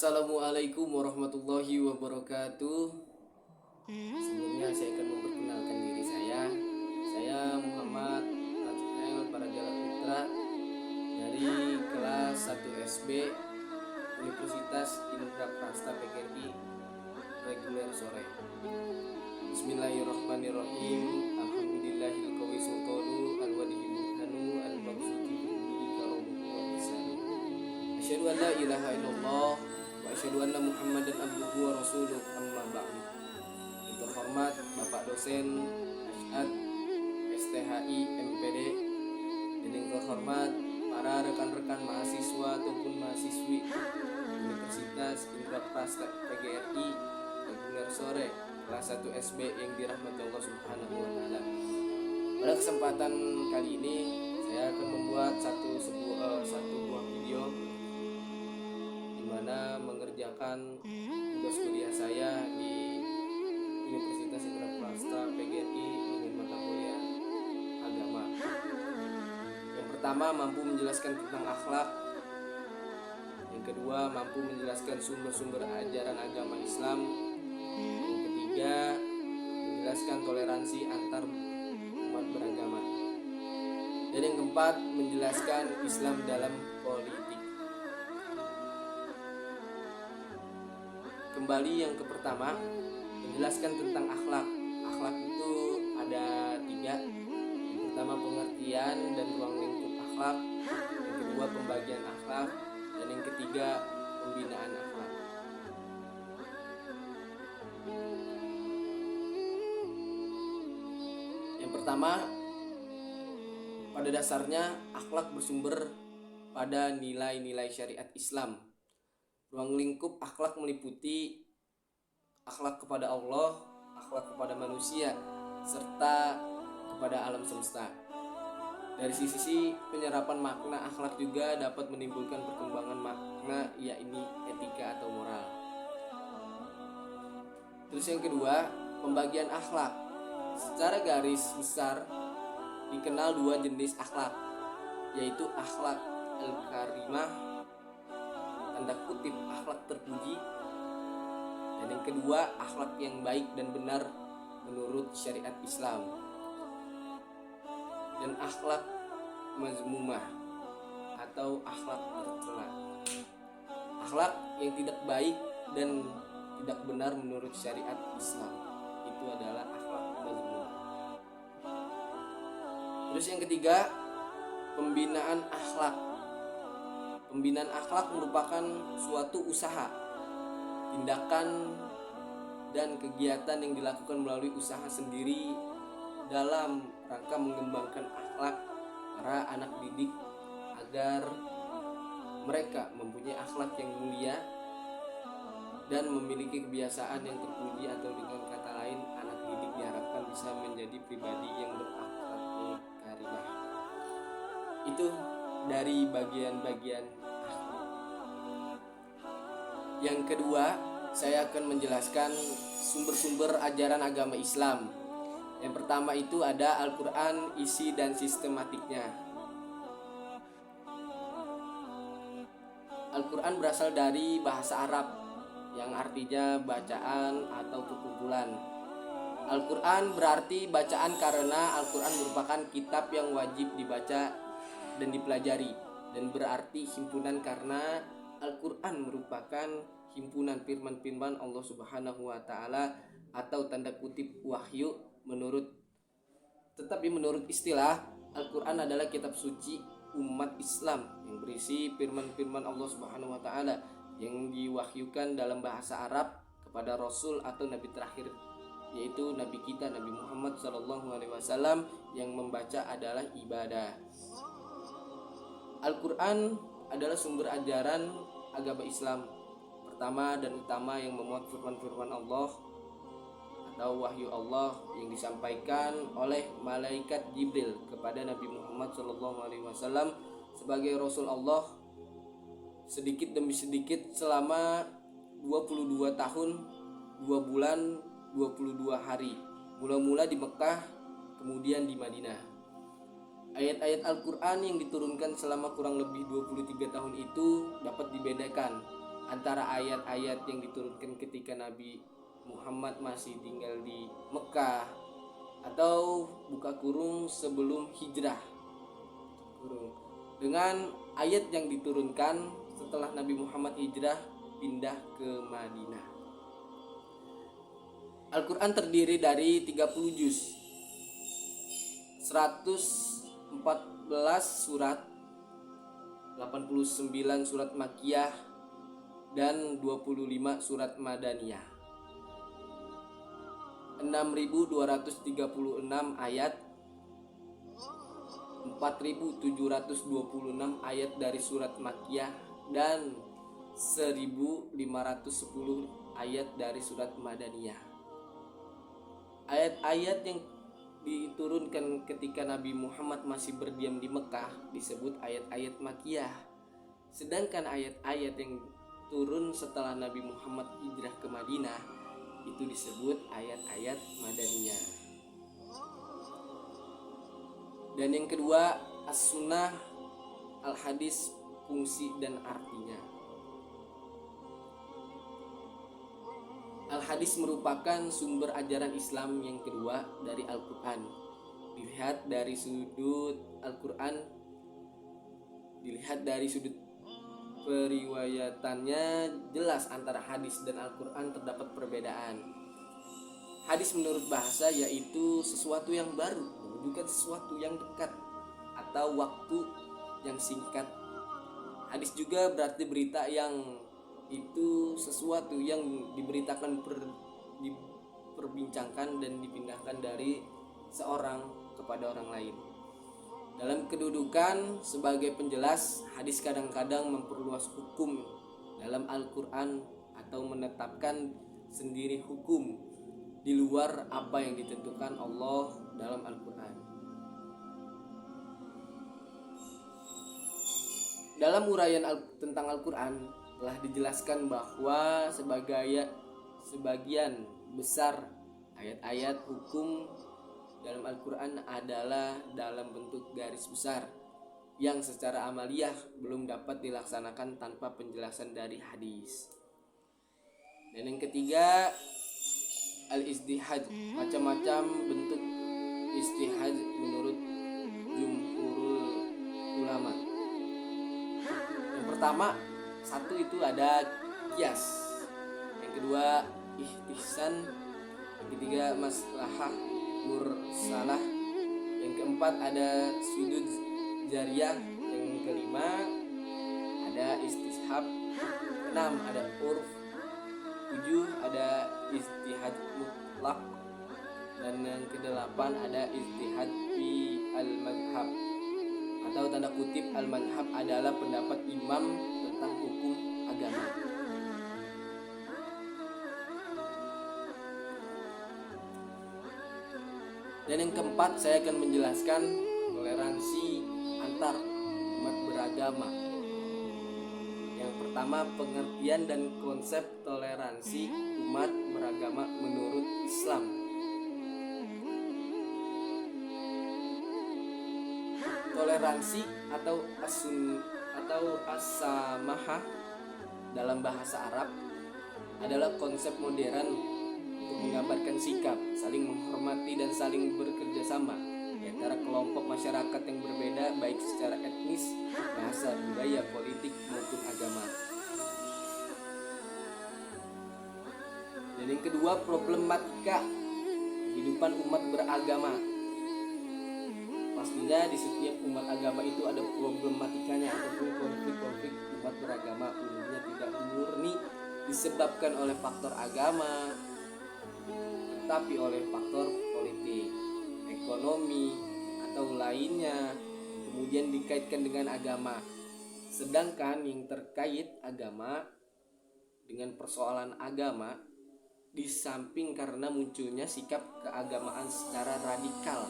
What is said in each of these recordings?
Assalamualaikum warahmatullahi wabarakatuh. Sebelumnya saya akan memperkenalkan diri saya. Saya Muhammad Nathanael Parajala Putra dari kelas 1 SB Universitas Indraprasta PGRI reguler sore. Bismillahirrahmanirrahim. Alhamdulillahil qawi sultanu al-wadihil muhanu al-mabsuti bihi karamuhu wa ihsanu. Asyhadu an la ilaha illallah wa asyhadu anna Muhammadan abduhu wa rasuluh, amma ba'du. Yang terhormat Bapak dosen Asy'ad STHI MPD, dan yang terhormat para rekan-rekan mahasiswa ataupun mahasiswi Universitas Indraprasta PGRI reguler sore kelas 1 SB yang dirahmati Allah Subhanahu wa taala. Pada kesempatan kali ini saya akan membuat satu buah video di mana mengerjakan tugas kuliah saya di Universitas Indraprasta PGRI dengan mata kuliah agama. Yang pertama, mampu menjelaskan tentang akhlak. Yang kedua, mampu menjelaskan sumber-sumber ajaran agama Islam. Yang ketiga, menjelaskan toleransi antar umat beragama. Dan yang keempat, menjelaskan Islam dalam politik. Kembali yang ke pertama, menjelaskan tentang akhlak. Akhlak itu ada 3. Yang pertama, pengertian dan ruang lingkup akhlak. Yang kedua, pembagian akhlak. Dan yang ketiga, pembinaan akhlak. Yang pertama, pada dasarnya akhlak bersumber pada nilai-nilai syariat Islam. Ruang lingkup akhlak meliputi akhlak kepada Allah, akhlak kepada manusia, serta kepada alam semesta. Dari sisi penyerapan makna akhlak juga dapat menimbulkan perkembangan makna, yakni etika atau moral. Terus yang kedua, pembagian akhlak. Secara garis besar dikenal 2 jenis akhlak, yaitu akhlak al-karimah, tanda kutip akhlak terpuji, dan yang kedua akhlak yang baik dan benar menurut syariat Islam, dan akhlak mazmumah atau akhlak tercela. Akhlak yang tidak baik dan tidak benar menurut syariat Islam itu adalah akhlak mazmumah. Terus yang ketiga, pembinaan akhlak. Pembinaan akhlak merupakan suatu usaha, tindakan, dan kegiatan yang dilakukan melalui usaha sendiri dalam rangka mengembangkan akhlak para anak didik agar mereka mempunyai akhlak yang mulia dan memiliki kebiasaan yang terpuji, atau dengan kata lain, anak didik diharapkan bisa menjadi pribadi yang berakhlak karimah. Itu dari bagian-bagian akhlak. Yang kedua, saya akan menjelaskan sumber-sumber ajaran agama Islam. Yang pertama itu ada Al-Quran, isi dan sistematiknya. Al-Quran berasal dari bahasa Arab yang artinya bacaan atau perkumpulan. Al-Quran berarti bacaan karena Al-Quran merupakan kitab yang wajib dibaca dan dipelajari, dan berarti himpunan karena Al-Quran merupakan himpunan firman-firman Allah Subhanahu wa taala atau tanda kutip wahyu. Menurut istilah, Al-Quran adalah kitab suci umat Islam yang berisi firman-firman Allah Subhanahu wa taala yang diwahyukan dalam bahasa Arab kepada Rasul atau Nabi terakhir, yaitu Nabi kita Nabi Muhammad SAW, yang membaca adalah ibadah. Al-Quran adalah sumber ajaran agama Islam pertama dan utama yang memuat firman-firman Allah atau wahyu Allah yang disampaikan oleh malaikat Jibril kepada Nabi Muhammad SAW sebagai Rasul Allah sedikit demi sedikit selama 22 tahun 2 bulan 22 hari, mula-mula di Mekah, kemudian di Madinah. Ayat-ayat Al-Quran yang diturunkan selama kurang lebih 23 tahun itu dapat dibedakan antara ayat-ayat yang diturunkan ketika Nabi Muhammad masih tinggal di Mekah atau buka kurung sebelum hijrah kurung dengan ayat yang diturunkan setelah Nabi Muhammad hijrah pindah ke Madinah. Al-Quran terdiri dari 30 juz, 114 surat, 89 surat Makkiyah, dan 25 surat Madaniyah. 6.236 ayat, 4.726 ayat dari surat Makkiyah, dan 1.510 ayat dari surat Madaniyah. Ayat-ayat yang diturunkan ketika Nabi Muhammad masih berdiam di Mekah disebut ayat-ayat Makkiyah. Sedangkan ayat-ayat yang turun setelah Nabi Muhammad hijrah ke Madinah itu disebut ayat-ayat Madaniyah. Dan yang kedua, as-sunnah, al-hadis, fungsi dan artinya. Al-hadis merupakan sumber ajaran Islam yang kedua dari Al-Quran. Dilihat dari sudut periwayatannya, jelas antara hadis dan Al-Quran terdapat perbedaan. Hadis menurut bahasa yaitu sesuatu yang baru, menunjukkan sesuatu yang dekat atau waktu yang singkat. Hadis juga berarti berita yang itu sesuatu yang diberitakan, diperbincangkan dan dipindahkan dari seorang kepada orang lain. Dalam kedudukan sebagai penjelas, hadis kadang-kadang memperluas hukum dalam Al-Quran atau menetapkan sendiri hukum di luar apa yang ditentukan Allah dalam Al-Quran. Dalam uraian tentang Al-Quran telah dijelaskan bahwa sebagian besar ayat-ayat hukum dalam Al-Quran adalah dalam bentuk garis besar yang secara amaliyah belum dapat dilaksanakan tanpa penjelasan dari hadis. Dan yang ketiga, al-istihad, macam-macam bentuk istihad menurut jumhurul ulama. Yang pertama, satu itu ada qiyas, yang kedua ihtisan, yang ketiga maslahah mursalah, yang keempat ada sudud jariyah, yang kelima ada istishab, enam ada urf, 7 ada istihad mutlak, dan yang kedelapan ada istihad fi al-madhab, atau tanda kutip al-madhab adalah pendapat imam tentang hukum agama. Dan yang keempat, saya akan menjelaskan toleransi antar umat beragama. Yang pertama, pengertian dan konsep toleransi umat beragama menurut Islam. Toleransi atau as-samahah dalam bahasa Arab adalah konsep modern untuk menggambarkan sikap saling menghormati dan saling bekerja sama di antara kelompok masyarakat yang berbeda, baik secara etnis, bahasa, budaya, politik maupun agama. Dan yang kedua, problematika kehidupan umat beragama. Pastinya di setiap umat agama itu ada problematikanya ataupun konflik-konflik umat beragama, umumnya tidak murni disebabkan oleh faktor agama, tetapi oleh faktor politik, ekonomi, atau lainnya, kemudian dikaitkan dengan agama. Sedangkan yang terkait agama dengan persoalan agama, di samping karena munculnya sikap keagamaan secara radikal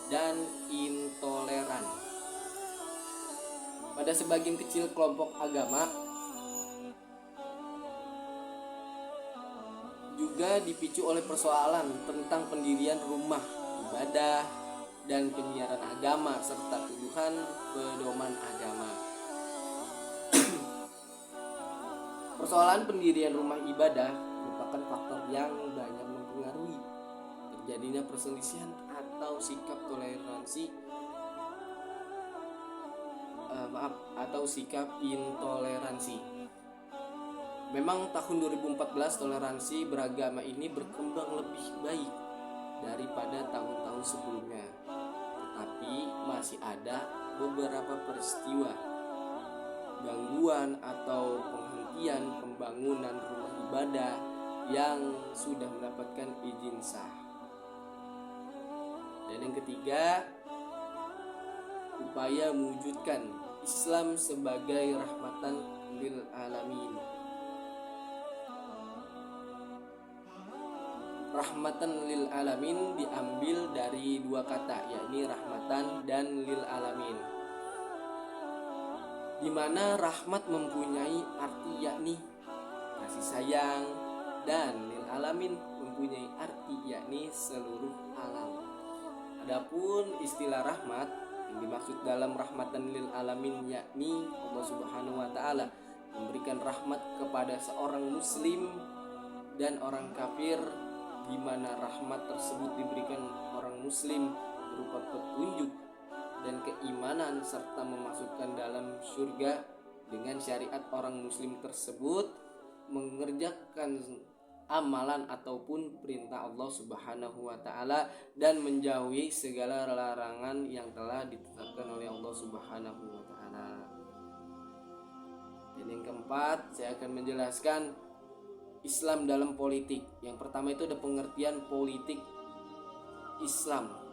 dan intoleran pada sebagian kecil kelompok agama, juga dipicu oleh persoalan tentang pendirian rumah ibadah dan penyiaran agama serta tuduhan pedoman agama. Persoalan pendirian rumah ibadah merupakan faktor yang banyak mempengaruhi terjadinya perselisihan atau sikap toleransi atau sikap intoleransi. Memang tahun 2014 toleransi beragama ini berkembang lebih baik daripada tahun-tahun sebelumnya. Tetapi masih ada beberapa peristiwa gangguan atau penghentian pembangunan rumah ibadah yang sudah mendapatkan izin sah. Dan yang ketiga, upaya mewujudkan Islam sebagai rahmatan lil alamin. Rahmatan lil alamin diambil dari dua kata, yakni rahmatan dan lil alamin, di mana rahmat mempunyai arti yakni kasih sayang dan lil alamin mempunyai arti yakni seluruh alam. Adapun istilah rahmat yang dimaksud dalam rahmatan lil alamin yakni Allah Subhanahu wa taala memberikan rahmat kepada seorang muslim dan orang kafir, di mana rahmat tersebut diberikan orang muslim berupa petunjuk dan keimanan serta memasukkan dalam surga dengan syariat orang muslim tersebut mengerjakan amalan ataupun perintah Allah Subhanahu wa taala dan menjauhi segala larangan yang telah ditetapkan oleh Allah Subhanahu wa taala. Dan yang keempat, saya akan menjelaskan Islam dalam politik. Yang pertama itu ada pengertian politik Islam.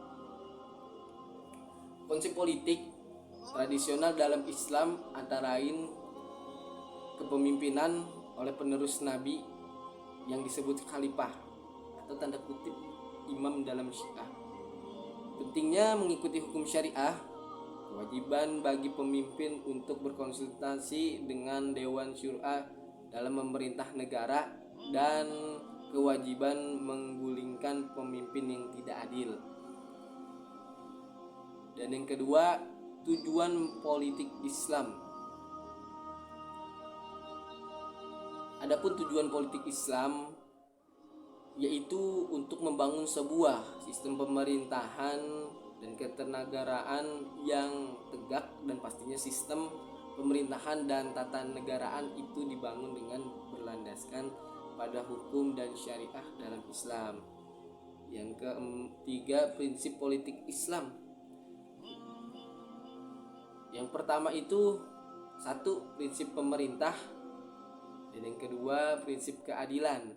Konsep politik tradisional dalam Islam antara lain kepemimpinan oleh penerus Nabi yang disebut khalifah atau tanda kutip imam dalam Syiah. Pentingnya mengikuti hukum syariah, kewajiban bagi pemimpin untuk berkonsultasi dengan Dewan Syura dalam memerintah negara, dan kewajiban menggulingkan pemimpin yang tidak adil. Dan yang kedua, tujuan politik Islam. Adapun tujuan politik Islam yaitu untuk membangun sebuah sistem pemerintahan dan ketenagaraan yang tegak, dan pastinya sistem pemerintahan dan tata negaraan itu dibangun dengan berlandaskan pada hukum dan syariah dalam Islam. Yang ketiga, prinsip politik Islam. Yang pertama itu satu, prinsip pemerintah, dan yang kedua prinsip keadilan,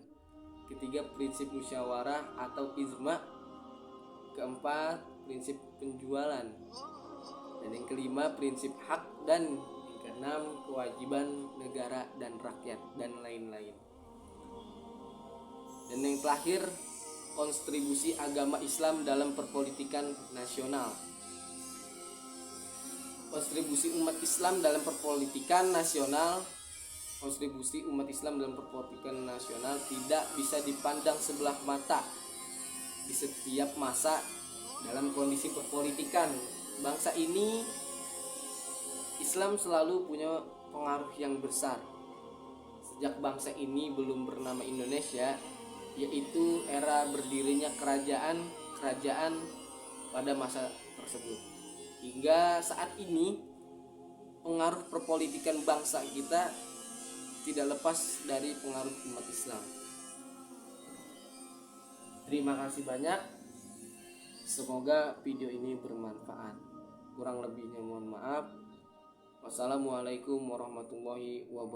ketiga prinsip musyawarah atau ijma, keempat prinsip penjualan, dan yang kelima prinsip hak, dan yang keenam kewajiban negara dan rakyat, dan lain-lain. Dan yang terakhir, kontribusi agama Islam dalam perpolitikan nasional. Kontribusi umat Islam dalam perpolitikan nasional. Kontribusi umat Islam dalam perpolitikan nasional tidak bisa dipandang sebelah mata di setiap masa dalam kondisi perpolitikan bangsa ini. Islam selalu punya pengaruh yang besar sejak bangsa ini belum bernama Indonesia, yaitu era berdirinya kerajaan pada masa tersebut. Hingga saat ini pengaruh perpolitikan bangsa kita tidak lepas dari pengaruh umat Islam. Terima kasih banyak. Semoga video ini bermanfaat. Kurang lebihnya mohon maaf. Wassalamualaikum warahmatullahi wabarakatuh.